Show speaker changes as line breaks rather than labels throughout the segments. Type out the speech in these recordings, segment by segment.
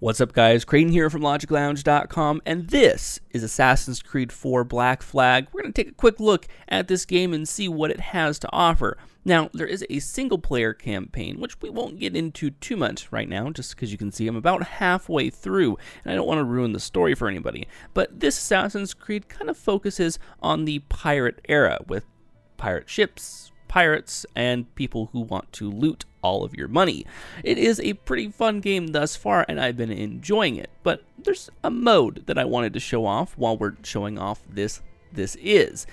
What's up, guys? Creighton here from LogicLounge.com, and this is Assassin's Creed 4 Black Flag. We're going to take a quick look at this game and see what it has to offer. Now, there is a single-player campaign, which we won't get into too much right now, just because you can see I'm about halfway through, and I don't want to ruin the story for anybody. But this Assassin's Creed kind of focuses on the pirate era, with pirate ships, pirates, and people who want to loot all of your money. It is a pretty fun game thus far, and I've been enjoying it, but there's a mode that I wanted to show off while we're showing off this is.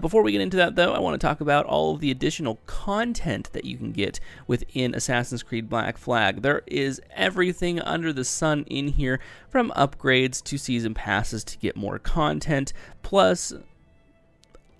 Before we get into that, though, I want to talk about all of the additional content that you can get within Assassin's Creed Black Flag. There is everything under the sun in here, from upgrades to season passes to get more content, plus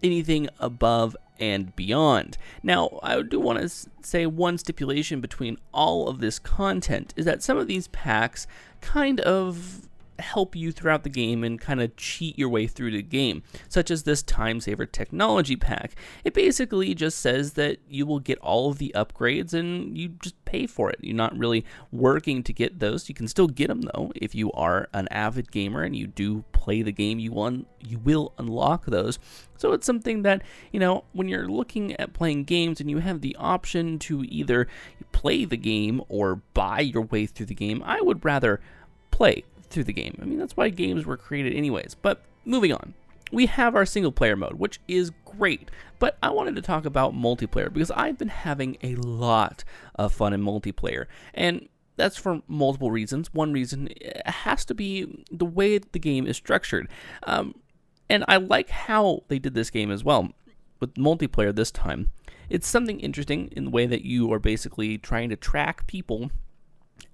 anything above and beyond. Now, I do want to say one stipulation between all of this content is that some of these packs kind of help you throughout the game and kind of cheat your way through the game, such as this Time Saver Technology Pack. It basically just says that you will get all of the upgrades and you just pay for it. You're not really working to get those. You can still get them, though. If you are an avid gamer and you do play the game, you will unlock those. So it's something that, you know, when you're looking at playing games and you have the option to either play the game or buy your way through the game, I would rather play through the game. I mean, that's why games were created anyways. But moving on, we have our single player mode, which is great, but I wanted to talk about multiplayer because I've been having a lot of fun in multiplayer, and that's for multiple reasons. One reason has to be the way the game is structured, and I like how they did this game as well with multiplayer this time. It's something interesting in the way that you are basically trying to track people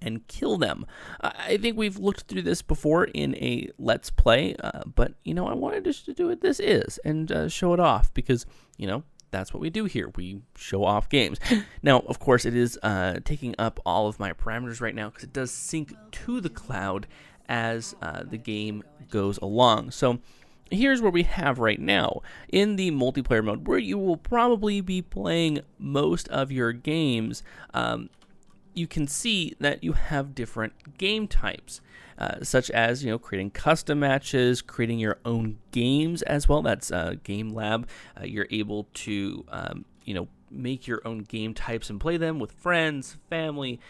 and kill them. I think we've looked through this before in a Let's Play, but, you know, I wanted just to do what this is and show it off because, you know, that's what we do here. We show off games. Now, of course, it is taking up all of my parameters right now because it does sync to the cloud as the game goes along. So here's where we have right now in the multiplayer mode, where you will probably be playing most of your games. You can see that you have different game types, such as, you know, creating custom matches, creating your own games as well. That's Game Lab. You're able to, you know, make your own game types and play them with friends, family,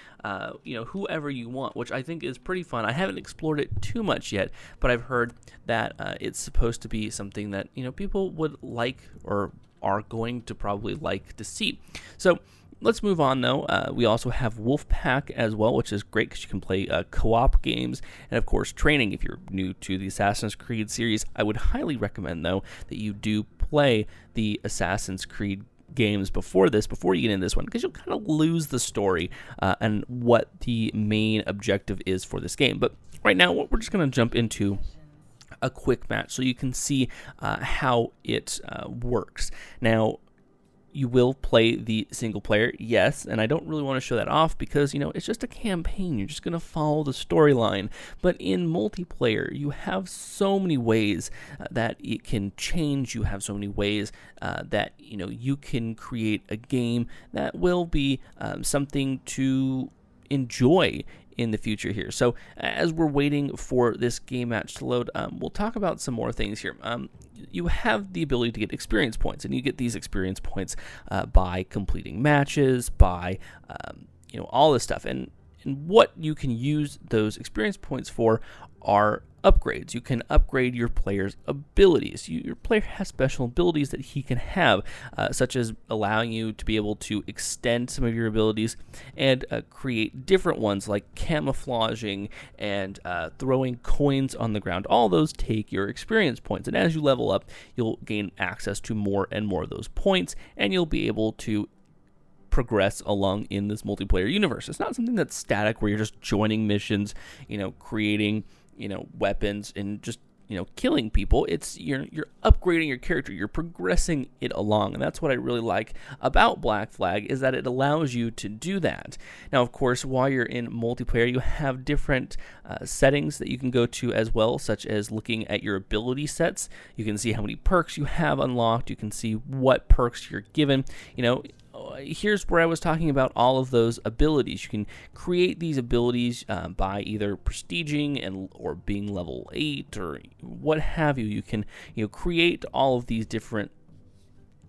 you know, whoever you want, which I think is pretty fun. I haven't explored it too much yet, but I've heard that it's supposed to be something that, you know, people would like or are going to probably like to see. So let's move on, though. We also have Wolfpack as well, which is great because you can play co-op games. And, of course, training. If you're new to the Assassin's Creed series, I would highly recommend, though, that you do play the Assassin's Creed games before you get into this one, because you'll kind of lose the story and what the main objective is for this game. But right now, we're just going to jump into a quick match so you can see how it works. Now, you will play the single player, yes, and I don't really want to show that off because, you know, it's just a campaign. You're just going to follow the storyline. But in multiplayer, you have so many ways that it can change. You have so many ways that, you know, you can create a game that will be something to enjoy in the future here. So as we're waiting for this game match to load, we'll talk about some more things here. You have the ability to get experience points, and you get these experience points by completing matches, by you know, all this stuff. And what you can use those experience points for are upgrades. You can upgrade your player's abilities. Your player has special abilities that he can have, such as allowing you to be able to extend some of your abilities and create different ones like camouflaging and throwing coins on the ground. All those take your experience points, and as you level up, you'll gain access to more and more of those points, and you'll be able to progress along in this multiplayer universe. It's not something that's static where you're just joining missions, you know, creating, you know, weapons and just, you know, killing people. It's you're upgrading your character, you're progressing it along, and that's what I really like about Black Flag, is that it allows you to do that. Now, of course, while you're in multiplayer, you have different settings that you can go to as well, such as looking at your ability sets. You can see how many perks you have unlocked. You can see what perks you're given. You know, here's where I was talking about all of those abilities. You can create these abilities by either prestiging or being level 8 or what have you. You can create all of these different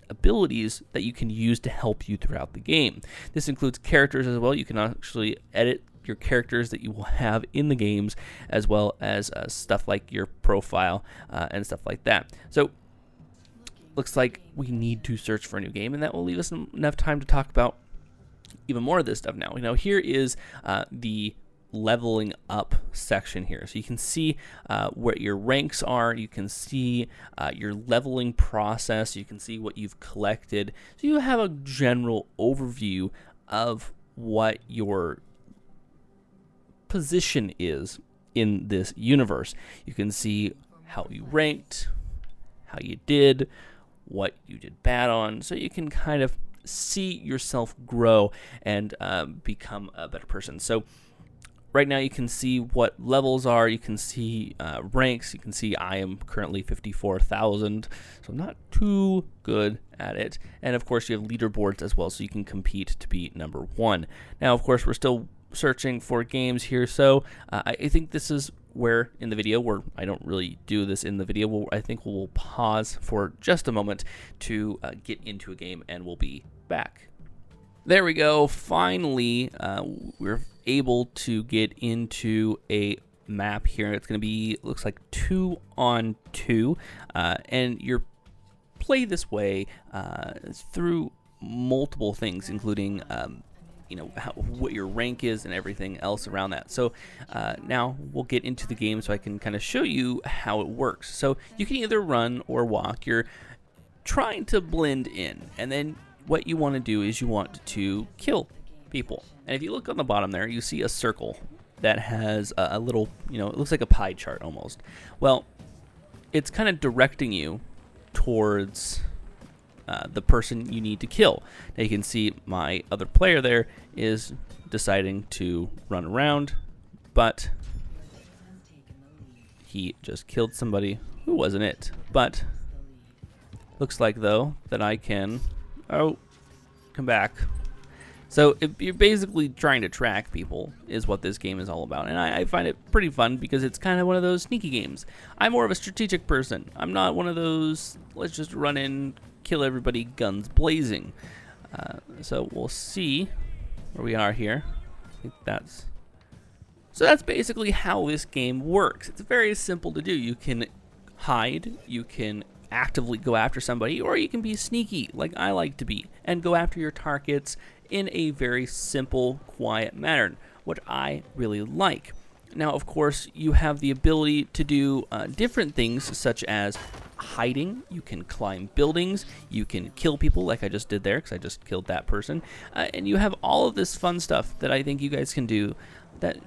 abilities that you can use to help you throughout the game. This includes characters as well. You can actually edit your characters that you will have in the games, as well as stuff like your profile and stuff like that. So looks like we need to search for a new game, and that will leave us enough time to talk about even more of this stuff now. Here is the leveling up section here. So you can see what your ranks are. You can see your leveling process. You can see what you've collected. So you have a general overview of what your position is in this universe. You can see how you ranked, how you did, what you did bad on. So you can kind of see yourself grow and become a better person. So right now you can see what levels are, you can see ranks, you can see I am currently 54,000, so I'm not too good at it. And of course you have leaderboards as well, so you can compete to be number 1. Now of course we're still searching for games here, so I think this is where in the video, where I don't really do this in the video, I think we'll pause for just a moment to get into a game, and we'll be back. There we go. Finally, we're able to get into a map here. It's going to be, looks like 2 on 2, and you're play this way through multiple things, including what your rank is and everything else around that. So now we'll get into the game so I can kind of show you how it works. So you can either run or walk. You're trying to blend in, and then what you want to do is you want to kill people. And if you look on the bottom there, you see a circle that has a little, it looks like a pie chart almost. Well, it's kind of directing you towards the person you need to kill. Now you can see my other player there is deciding to run around, but he just killed somebody who wasn't it. But looks like though that I can come back. So you're basically trying to track people is what this game is all about. And I find it pretty fun because it's kind of one of those sneaky games. I'm more of a strategic person. I'm not one of those, let's just run in, kill everybody, guns blazing. So we'll see where we are here. I think that's basically how this game works. It's very simple to do. You can hide, you can actively go after somebody, or you can be sneaky like I like to be and go after your targets in a very simple, quiet manner, which I really like. Now, of course, you have the ability to do different things, such as hiding. You can climb buildings. You can kill people like I just did there, because I just killed that person. And you have all of this fun stuff that I think you guys can do that,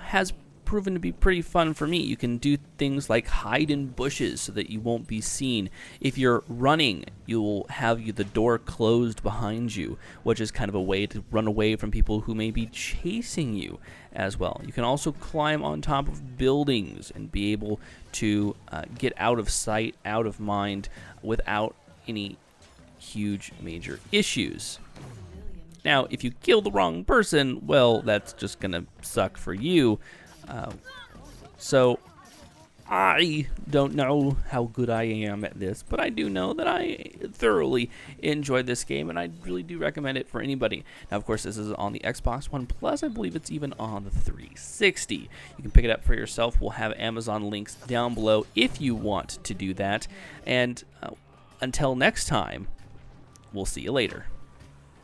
has proven to be pretty fun for me. You can do things like hide in bushes so that you won't be seen. If you're running, you'll have the door closed behind you, which is kind of a way to run away from people who may be chasing you as well. You can also climb on top of buildings and be able to get out of sight, out of mind, without any huge major issues. Now, if you kill the wrong person, well, that's just gonna suck for you. So I don't know how good I am at this, but I do know that I thoroughly enjoyed this game, and I really do recommend it for anybody. Now, of course, this is on the Xbox One, plus I believe it's even on the 360. You can pick it up for yourself. We'll have Amazon links down below if you want to do that. And until next time, we'll see you later.